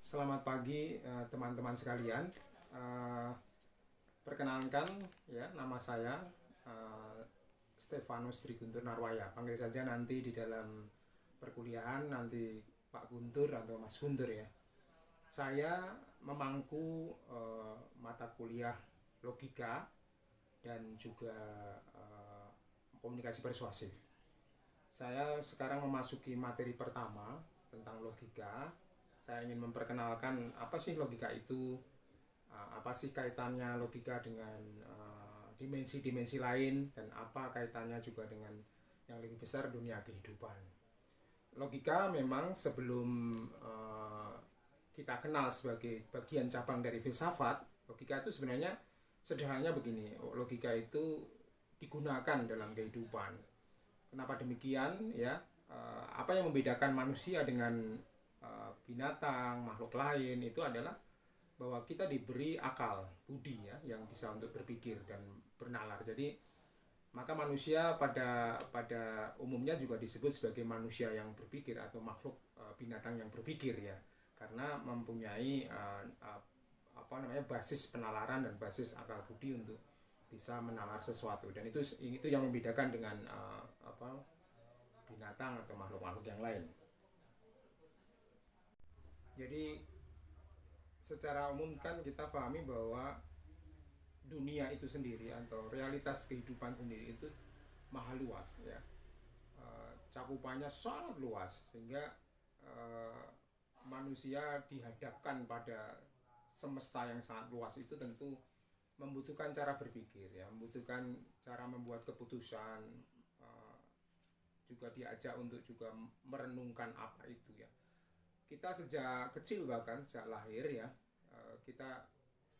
Selamat pagi teman-teman sekalian. Eh, Perkenalkan ya, nama saya eh, Stefanus Tri Guntur Narwaya. Panggil saja nanti di dalam perkuliahan nanti Pak Guntur atau Mas Guntur ya. Saya memangku mata kuliah logika dan juga komunikasi persuasif. Saya sekarang memasuki materi pertama tentang logika. Saya ingin memperkenalkan apa sih logika itu, apa sih kaitannya logika dengan dimensi-dimensi lain, dan apa kaitannya juga dengan yang lebih besar dunia kehidupan. Logika memang sebelum kita kenal sebagai bagian cabang dari filsafat, logika itu sebenarnya sederhananya begini, logika itu digunakan dalam kehidupan. Kenapa demikian ya? Apa yang membedakan manusia dengan binatang, makhluk lain itu adalah bahwa kita diberi akal, budi ya, yang bisa untuk berpikir dan bernalar. Jadi maka manusia pada umumnya juga disebut sebagai manusia yang berpikir atau makhluk binatang yang berpikir ya, karena mempunyai apa namanya basis penalaran dan basis akal budi untuk bisa menalar sesuatu, dan itu yang membedakan dengan apa binatang atau makhluk-makhluk yang lain. Jadi secara umum kan kita pahami bahwa dunia itu sendiri atau realitas kehidupan sendiri itu maha luas ya. Cakupannya sangat luas sehingga manusia dihadapkan pada semesta yang sangat luas itu tentu membutuhkan cara berpikir ya, membutuhkan cara membuat keputusan, juga diajak untuk juga merenungkan apa itu ya. Kita sejak kecil, bahkan sejak lahir ya, kita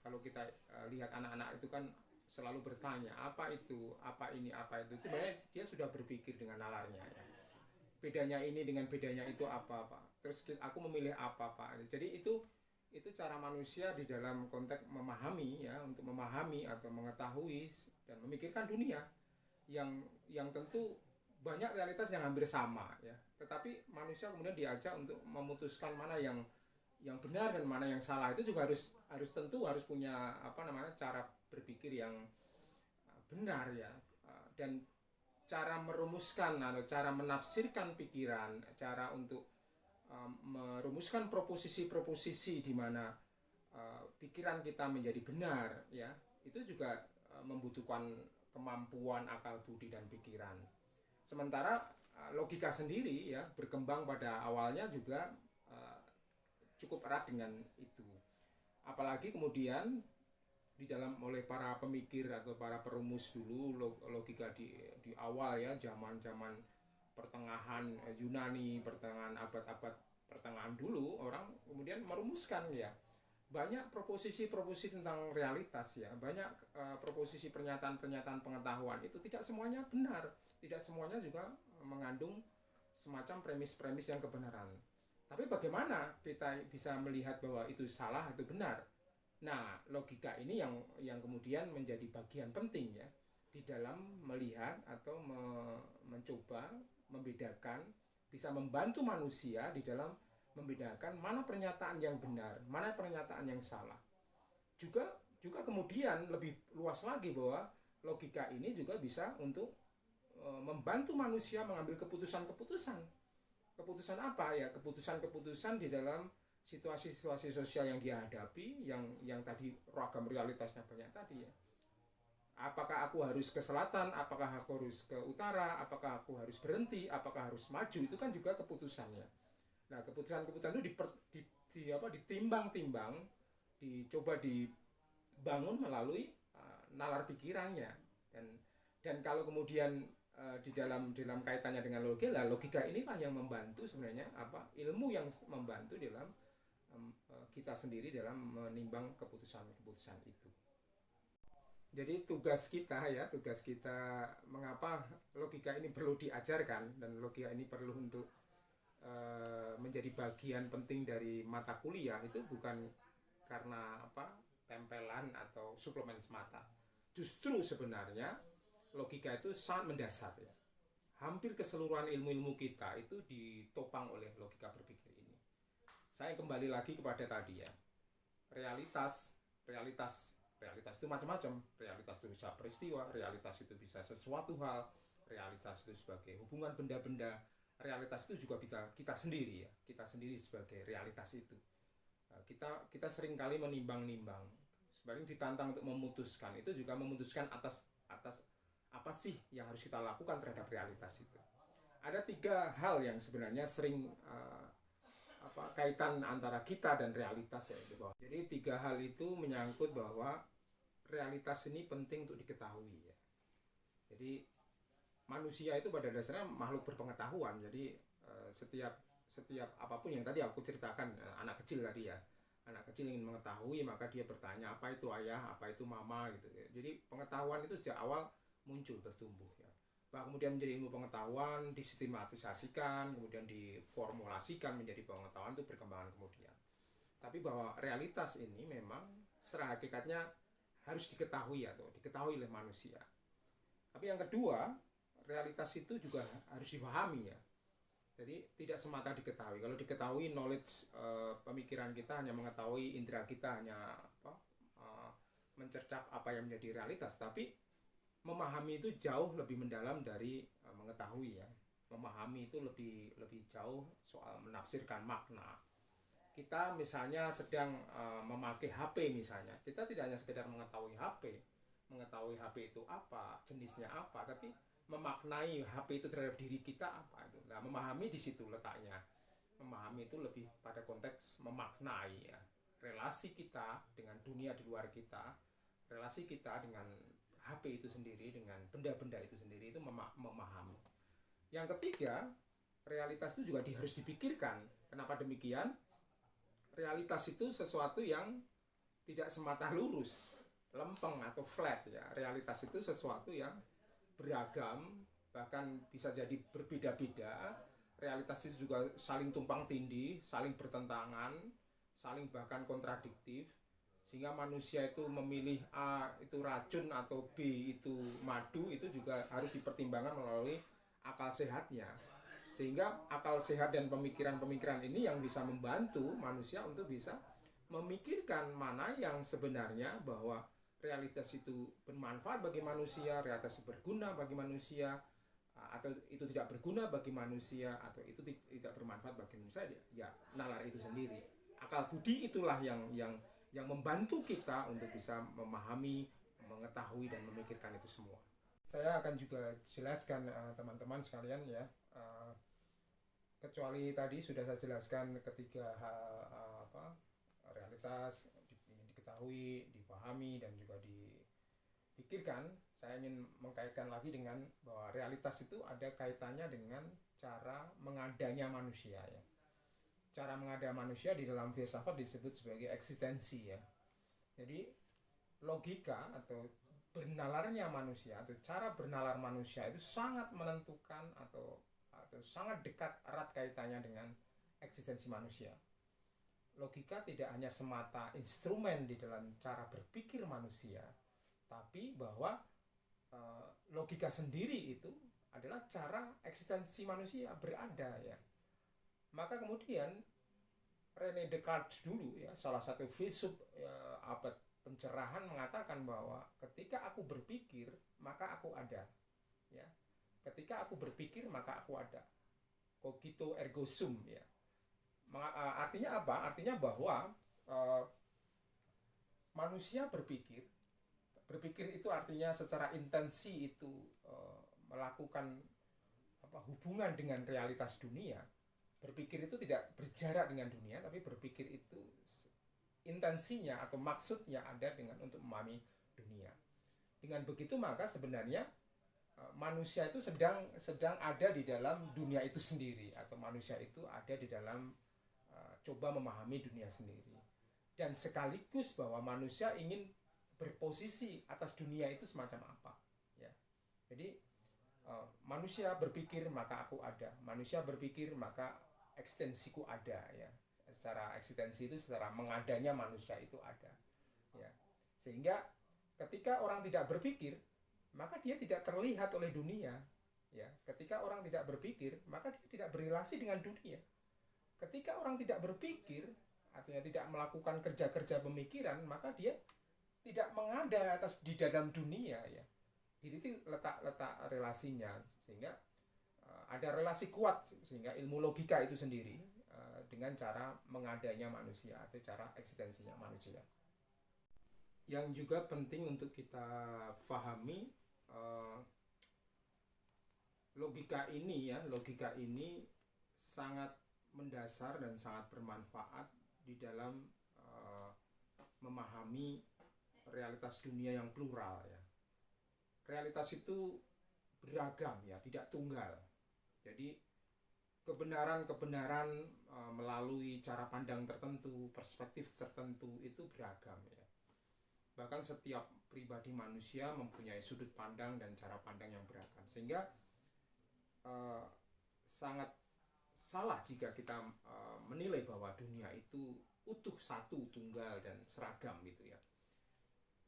kalau kita lihat anak-anak itu kan selalu bertanya apa itu, apa ini, apa itu. Sebenarnya dia sudah berpikir dengan nalarnya ya. Bedanya ini dengan bedanya itu apa pak, terus aku memilih apa pak. Jadi itu cara manusia di dalam konteks memahami ya, untuk memahami atau mengetahui dan memikirkan dunia yang tentu banyak realitas yang hampir sama ya, tetapi manusia kemudian diajak untuk memutuskan mana yang benar dan mana yang salah. Itu juga harus tentu harus punya apa namanya cara berpikir yang benar ya. Dan cara merumuskan atau cara menafsirkan pikiran, cara untuk merumuskan proposisi-proposisi di mana pikiran kita menjadi benar ya, itu juga membutuhkan kemampuan akal budi dan pikiran. Sementara logika sendiri ya berkembang pada awalnya juga cukup erat dengan itu. Apalagi kemudian di dalam oleh para pemikir atau para perumus dulu logika di awal ya, zaman-zaman pertengahan Yunani, pertengahan abad-abad pertengahan dulu, orang kemudian merumuskan ya banyak proposisi-proposisi tentang realitas ya, banyak proposisi pernyataan-pernyataan pengetahuan itu tidak semuanya benar, tidak semuanya juga mengandung semacam premis-premis yang kebenaran. Tapi bagaimana kita bisa melihat bahwa itu salah atau benar? Nah, logika ini yang kemudian menjadi bagian penting ya di dalam melihat atau mencoba membedakan, bisa membantu manusia di dalam membedakan mana pernyataan yang benar, mana pernyataan yang salah. Juga juga kemudian lebih luas lagi bahwa logika ini juga bisa untuk membantu manusia mengambil keputusan-keputusan. Keputusan apa ya? Keputusan-keputusan di dalam situasi-situasi sosial yang dia hadapi, yang tadi ragam realitasnya banyak tadi ya. Apakah aku harus ke selatan, apakah aku harus ke utara, apakah aku harus berhenti, apakah harus maju, itu kan juga keputusannya. Nah, keputusan-keputusan itu ditimbang-timbang, dicoba dibangun melalui nalar pikirannya. Dan kalau kemudian di dalam kaitannya dengan logika, logika inilah yang membantu sebenarnya apa ilmu yang membantu dalam kita sendiri dalam menimbang keputusan-keputusan itu. Jadi tugas kita mengapa logika ini perlu diajarkan dan logika ini perlu untuk menjadi bagian penting dari mata kuliah, itu bukan karena apa tempelan atau suplemen semata. Justru sebenarnya logika itu sangat mendasar ya. Hampir keseluruhan ilmu-ilmu kita itu ditopang oleh logika berpikir ini. Saya kembali lagi kepada tadi ya, realitas realitas realitas itu macam-macam. Realitas itu bisa peristiwa, realitas itu bisa sesuatu hal, realitas itu sebagai hubungan benda-benda, realitas itu juga bisa kita sendiri ya, kita sendiri sebagai realitas itu. Kita sering kali menimbang-nimbang, sebenarnya ditantang untuk memutuskan, itu juga memutuskan atas atas apa sih yang harus kita lakukan terhadap realitas itu. Ada 3 hal yang sebenarnya sering kaitan antara kita dan realitas ya itu bahwa. Jadi 3 hal itu menyangkut bahwa realitas ini penting untuk diketahui ya. Jadi manusia itu pada dasarnya makhluk berpengetahuan. Jadi setiap setiap apapun yang tadi aku ceritakan, anak kecil tadi ya, anak kecil ingin mengetahui maka dia bertanya apa itu ayah, apa itu mama gitu ya. Jadi pengetahuan itu sejak awal muncul bertumbuh ya, bahkan kemudian menjadi ilmu pengetahuan, disistematisasikan, kemudian diformulasikan menjadi pengetahuan, itu perkembangan kemudian. Tapi bahwa realitas ini memang secara hakikatnya harus diketahui atau diketahui oleh manusia. Tapi yang kedua, realitas itu juga harus dipahami ya. Jadi tidak semata diketahui. Kalau diketahui knowledge, pemikiran kita hanya mengetahui, indera kita hanya mencercap apa yang menjadi realitas. Tapi memahami itu jauh lebih mendalam dari mengetahui ya. Memahami itu lebih jauh soal menafsirkan makna. Kita misalnya sedang memakai HP misalnya, kita tidak hanya sekedar mengetahui HP itu apa, jenisnya apa, tapi memaknai HP itu terhadap diri kita apa itu. Nah, memahami di situ letaknya. Memahami itu lebih pada konteks memaknai ya, relasi kita dengan dunia di luar kita, relasi kita dengan HP itu sendiri, dengan benda-benda itu sendiri, itu memahami. Yang ketiga, realitas itu juga harus dipikirkan. Kenapa demikian? Realitas itu sesuatu yang tidak semata lurus, lempeng atau flat ya. Realitas itu sesuatu yang beragam, bahkan bisa jadi berbeda-beda. Realitas itu juga saling tumpang tindih, saling bertentangan, saling bahkan kontradiktif, sehingga manusia itu memilih A itu racun atau B itu madu, itu juga harus dipertimbangkan melalui akal sehatnya. Sehingga akal sehat dan pemikiran-pemikiran ini yang bisa membantu manusia untuk bisa memikirkan mana yang sebenarnya, bahwa realitas itu bermanfaat bagi manusia, realitas itu berguna bagi manusia, atau itu tidak berguna bagi manusia, atau itu tidak bermanfaat bagi manusia, ya nalar itu sendiri. Akal budi itulah yang membantu kita untuk bisa memahami, mengetahui dan memikirkan itu semua. Saya akan juga jelaskan teman-teman sekalian ya. Kecuali tadi sudah saya jelaskan ketiga hal, realitas ingin diketahui, dipahami dan juga dipikirkan. Saya ingin mengkaitkan lagi dengan bahwa realitas itu ada kaitannya dengan cara mengadanya manusia ya. Cara mengada manusia di dalam filsafat disebut sebagai eksistensi ya. Jadi logika atau bernalarnya manusia atau cara bernalar manusia itu sangat menentukan atau sangat dekat erat kaitannya dengan eksistensi manusia. Logika tidak hanya semata instrumen di dalam cara berpikir manusia, tapi bahwa logika sendiri itu adalah cara eksistensi manusia berada ya. Maka kemudian René Descartes dulu ya, salah satu filsuf abad pencerahan, mengatakan bahwa ketika aku berpikir maka aku ada ya. Ketika aku berpikir maka aku ada. Cogito ergo sum ya. Artinya apa? Artinya bahwa manusia berpikir itu artinya secara intensi itu melakukan hubungan dengan realitas dunia. Berpikir itu tidak berjarak dengan dunia, tapi berpikir itu intensinya atau maksudnya ada dengan untuk memahami dunia. Dengan begitu maka sebenarnya manusia itu sedang ada di dalam dunia itu sendiri, atau manusia itu ada di dalam coba memahami dunia sendiri. Dan sekaligus bahwa manusia ingin berposisi atas dunia itu semacam apa ya. Jadi manusia berpikir maka aku ada, manusia berpikir maka ekstensiku ada ya. Secara eksistensi itu secara mengadanya manusia itu ada ya. Sehingga ketika orang tidak berpikir maka dia tidak terlihat oleh dunia ya. Ketika orang tidak berpikir maka dia tidak berrelasi dengan dunia. Ketika orang tidak berpikir, artinya tidak melakukan kerja-kerja pemikiran, maka dia tidak mengada atas di dalam dunia ya. Di titik letak relasinya, sehingga ada relasi kuat, sehingga ilmu logika itu sendiri dengan cara mengadanya manusia atau cara eksistensinya manusia. Yang juga penting untuk kita pahami, logika ini sangat mendasar dan sangat bermanfaat di dalam memahami realitas dunia yang plural ya. Realitas itu beragam ya, tidak tunggal. Jadi kebenaran melalui cara pandang tertentu, perspektif tertentu itu beragam ya. Bahkan setiap pribadi manusia mempunyai sudut pandang dan cara pandang yang beragam, sehingga sangat salah jika kita menilai bahwa dunia itu utuh, satu, tunggal, dan seragam gitu ya.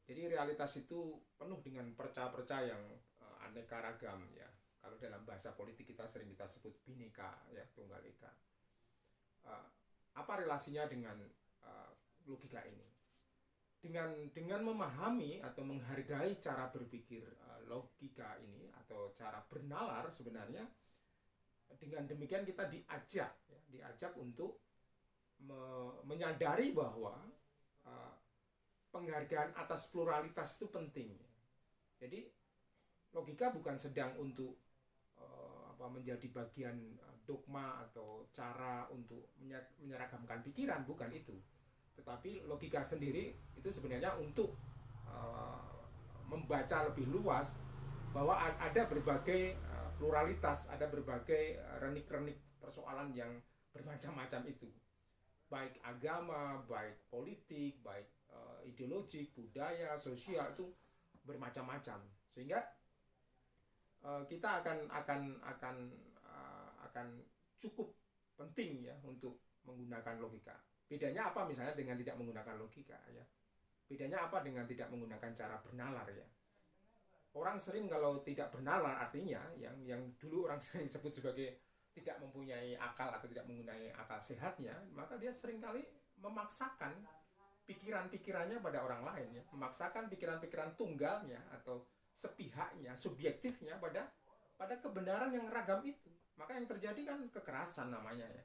Jadi realitas itu penuh dengan perca-perca yang aneka ragam ya. Kalau dalam bahasa politik kita sering kita sebut bineka ya, tunggal ika. Apa relasinya dengan logika ini? Dengan memahami atau menghargai cara berpikir logika ini atau cara bernalar, sebenarnya dengan demikian kita diajak untuk menyadari bahwa penghargaan atas pluralitas itu penting. Jadi logika bukan sedang untuk menjadi bagian dogma atau cara untuk menyeragamkan pikiran, bukan itu. Tetapi logika sendiri itu sebenarnya untuk membaca lebih luas bahwa ada berbagai pluralitas, ada berbagai renik-renik persoalan yang bermacam-macam itu, baik agama, baik politik, baik ideologi, budaya, sosial, itu bermacam-macam, sehingga kita akan cukup penting ya untuk menggunakan logika. Bedanya apa misalnya dengan tidak menggunakan logika ya? Bedanya apa dengan tidak menggunakan cara bernalar ya? Orang sering kalau tidak bernalar, artinya yang dulu orang sering sebut sebagai tidak mempunyai akal atau tidak menggunakan akal sehatnya, maka dia seringkali memaksakan pikiran-pikirannya pada orang lain ya, memaksakan pikiran-pikiran tunggalnya atau sepihaknya, subjektifnya pada kebenaran yang ragam itu. Maka yang terjadi kan kekerasan namanya ya.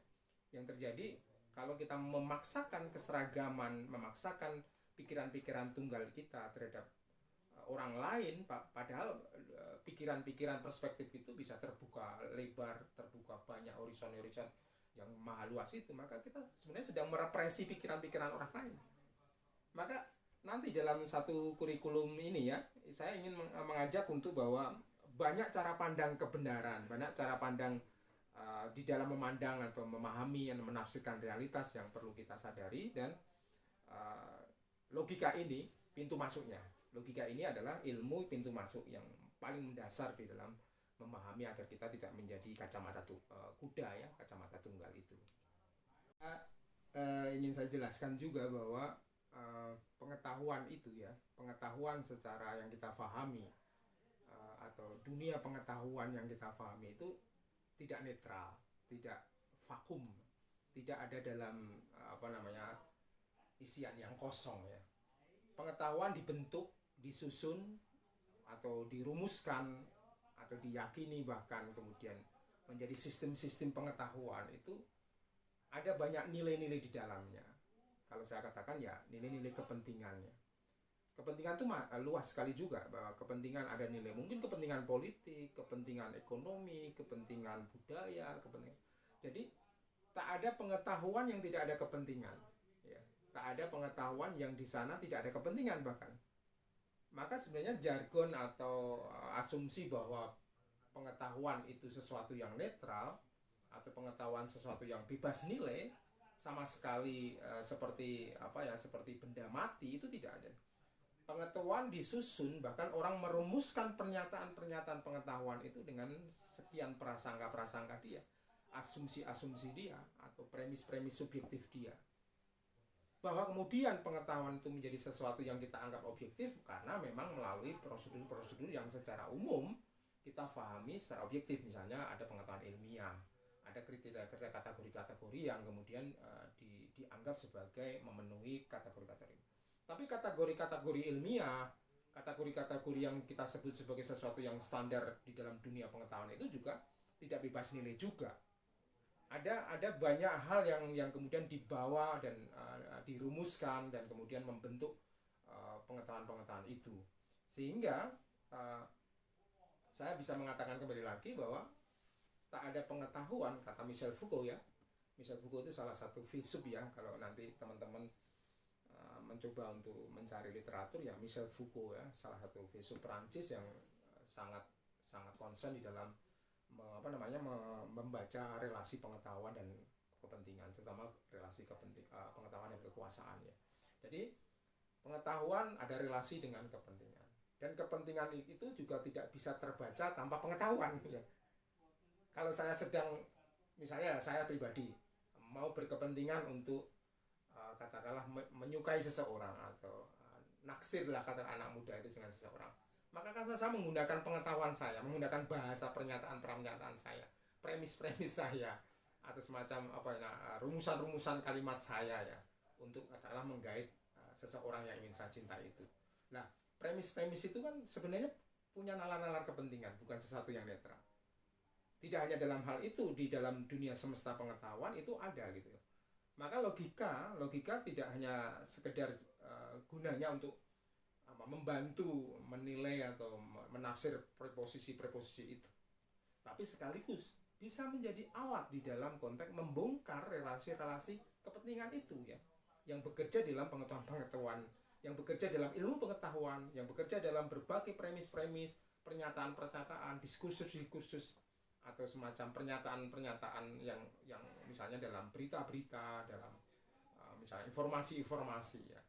Yang terjadi kalau kita memaksakan keseragaman, memaksakan pikiran-pikiran tunggal kita terhadap orang lain, padahal pikiran-pikiran perspektif itu bisa terbuka lebar, terbuka banyak horizon-horizon yang maha luas itu, maka kita sebenarnya sedang merepresi pikiran-pikiran orang lain. Maka nanti dalam satu kurikulum ini ya, saya ingin mengajak untuk bahwa banyak cara pandang kebenaran, banyak cara pandang di dalam memandang atau memahami dan menafsirkan realitas yang perlu kita sadari, dan logika ini pintu masuknya. Logika ini adalah ilmu pintu masuk yang paling mendasar di dalam memahami agar kita tidak menjadi kacamata kuda ya, kacamata tunggal itu. Ingin saya jelaskan juga bahwa pengetahuan itu ya, pengetahuan secara yang kita pahami atau dunia pengetahuan yang kita pahami itu tidak netral, tidak vakum, tidak ada dalam isian yang kosong ya. Pengetahuan dibentuk, disusun atau dirumuskan atau diyakini, bahkan kemudian menjadi sistem-sistem pengetahuan itu ada banyak nilai-nilai di dalamnya. Kalau saya katakan ya nilai-nilai kepentingannya. Kepentingan itu luas sekali juga, bahwa kepentingan ada nilai, mungkin kepentingan politik, kepentingan ekonomi, kepentingan budaya, kepentingan. Jadi tak ada pengetahuan yang tidak ada kepentingan. Ya, tak ada pengetahuan yang di sana tidak ada kepentingan bahkan. Maka sebenarnya jargon atau asumsi bahwa pengetahuan itu sesuatu yang netral atau pengetahuan sesuatu yang bebas nilai sama sekali seperti benda mati, itu tidak ada. Pengetahuan disusun, bahkan orang merumuskan pernyataan-pernyataan pengetahuan itu dengan sekian prasangka-prasangka dia, asumsi-asumsi dia atau premis-premis subjektif dia, bahwa kemudian pengetahuan itu menjadi sesuatu yang kita anggap objektif karena memang melalui prosedur-prosedur yang secara umum kita pahami secara objektif. Misalnya ada pengetahuan ilmiah, ada kriteria kategori-kategori yang kemudian dianggap sebagai memenuhi kategori-kategori. Tapi kategori-kategori ilmiah, kategori-kategori yang kita sebut sebagai sesuatu yang standar di dalam dunia pengetahuan itu juga tidak bebas nilai juga. Ada banyak hal yang kemudian dibawa dan dirumuskan dan kemudian membentuk pengetahuan-pengetahuan itu, sehingga saya bisa mengatakan kembali lagi bahwa tak ada pengetahuan, kata Michel Foucault ya. Michel Foucault itu salah satu filsuf ya, kalau nanti teman-teman mencoba untuk mencari literatur ya, Michel Foucault ya, salah satu filsuf Perancis yang sangat sangat konsen di dalam membaca relasi pengetahuan dan kepentingan, terutama relasi pengetahuan dan kekuasaan ya. Jadi pengetahuan ada relasi dengan kepentingan, dan kepentingan itu juga tidak bisa terbaca tanpa pengetahuan ya. Kalau saya sedang, misalnya saya pribadi mau berkepentingan untuk katakanlah menyukai seseorang atau naksir lah kata anak muda itu dengan seseorang, maka kan saya menggunakan pengetahuan saya, menggunakan bahasa pernyataan saya, premis-premis saya, atau semacam rumusan-rumusan kalimat saya ya, untuk katakanlah menggait seseorang yang ingin saya cintai itu. Nah, premis-premis itu kan sebenarnya punya nalar-nalar kepentingan, bukan sesuatu yang netral. Tidak hanya dalam hal itu, di dalam dunia semesta pengetahuan itu ada gitu. Maka logika tidak hanya sekedar gunanya untuk membantu menilai atau menafsir preposisi-preposisi itu, tapi sekaligus bisa menjadi alat di dalam konteks membongkar relasi-relasi kepentingan itu ya, yang bekerja dalam pengetahuan, yang bekerja dalam ilmu pengetahuan, yang bekerja dalam berbagai premis-premis, pernyataan-pernyataan, diskursus-diskursus, atau semacam pernyataan-pernyataan yang misalnya dalam berita-berita, dalam misalnya informasi-informasi ya.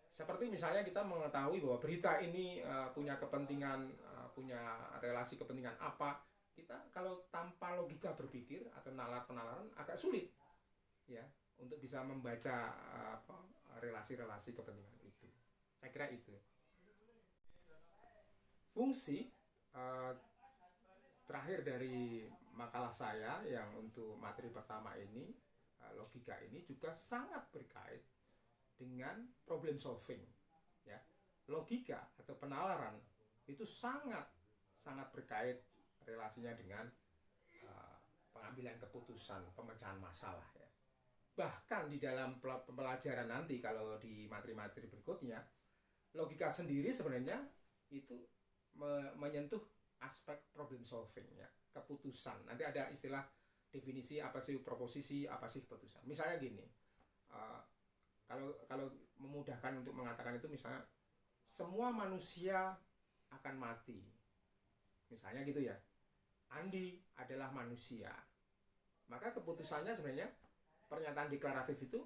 Seperti misalnya kita mengetahui bahwa berita ini punya kepentingan, punya relasi kepentingan apa, kita kalau tanpa logika berpikir atau nalar-penalaran agak sulit ya untuk bisa membaca relasi-relasi kepentingan itu. Saya kira itu. Fungsi terakhir dari makalah saya yang untuk materi pertama ini, logika ini juga sangat berkait dengan problem solving ya. Logika atau penalaran itu sangat berkait relasinya dengan pengambilan keputusan, pemecahan masalah ya. Bahkan di dalam pelajaran nanti kalau di materi-materi berikutnya, logika sendiri sebenarnya itu menyentuh aspek problem solving ya, keputusan. Nanti ada istilah definisi apa sih proposisi, apa sih keputusan. Misalnya gini, kalau memudahkan untuk mengatakan itu, misalnya semua manusia akan mati, misalnya gitu ya. Andi adalah manusia, maka keputusannya sebenarnya pernyataan deklaratif itu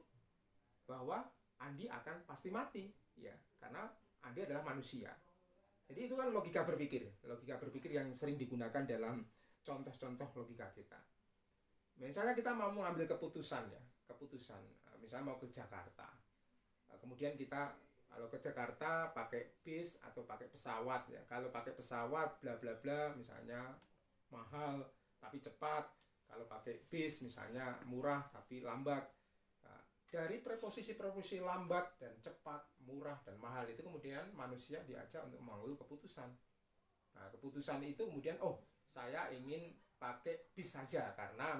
bahwa Andi akan pasti mati ya, karena Andi adalah manusia. Jadi itu kan logika berpikir yang sering digunakan dalam contoh-contoh logika kita. Misalnya kita mau mengambil keputusan ya, misalnya mau ke Jakarta, kemudian kita kalau ke Jakarta pakai bis atau pakai pesawat ya. Kalau pakai pesawat bla bla bla misalnya mahal tapi cepat, kalau pakai bis misalnya murah tapi lambat. Dari preposisi lambat dan cepat, murah dan mahal itu kemudian manusia diajak untuk mengambil keputusan. Nah, keputusan itu kemudian saya ingin pakai bis saja karena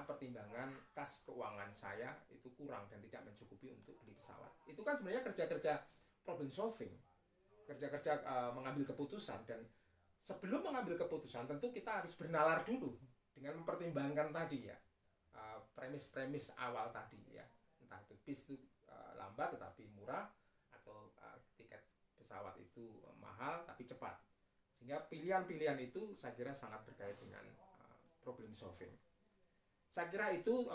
pertimbangan kas keuangan saya itu kurang dan tidak mencukupi untuk beli pesawat. Itu kan sebenarnya kerja-kerja problem solving, kerja-kerja mengambil keputusan. Dan sebelum mengambil keputusan tentu kita harus bernalar dulu dengan mempertimbangkan tadi ya, premis-premis awal tadi ya, entah itu bis itu lambat tetapi murah, atau tiket pesawat itu mahal tapi cepat. Sehingga pilihan-pilihan itu saya kira sangat berkait dengan problem solving. Saya kira itu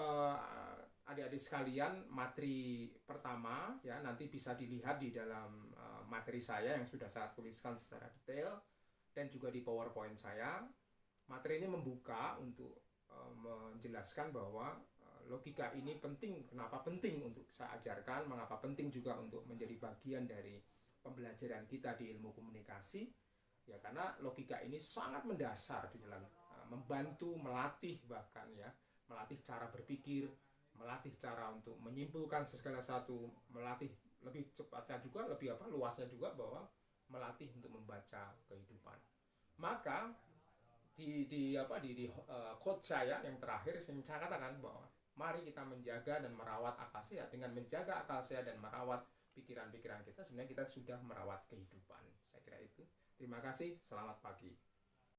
adik-adik sekalian, materi pertama ya, nanti bisa dilihat di dalam materi saya yang sudah saya tuliskan secara detail dan juga di PowerPoint saya. Materi ini membuka untuk menjelaskan bahwa logika ini penting. Kenapa penting untuk saya ajarkan, mengapa penting juga untuk menjadi bagian dari pembelajaran kita di ilmu komunikasi ya, karena logika ini sangat mendasar di dalam membantu melatih, bahkan ya melatih cara berpikir, melatih cara untuk menyimpulkan segala satu, melatih lebih cepatnya juga, lebih luasnya juga, bahwa melatih untuk membaca kehidupan. Maka di quote saya yang terakhir, saya katakan bahwa mari kita menjaga dan merawat akal sehat. Dengan menjaga akal sehat dan merawat pikiran-pikiran kita, sebenarnya kita sudah merawat kehidupan. Saya kira itu. Terima kasih, selamat pagi.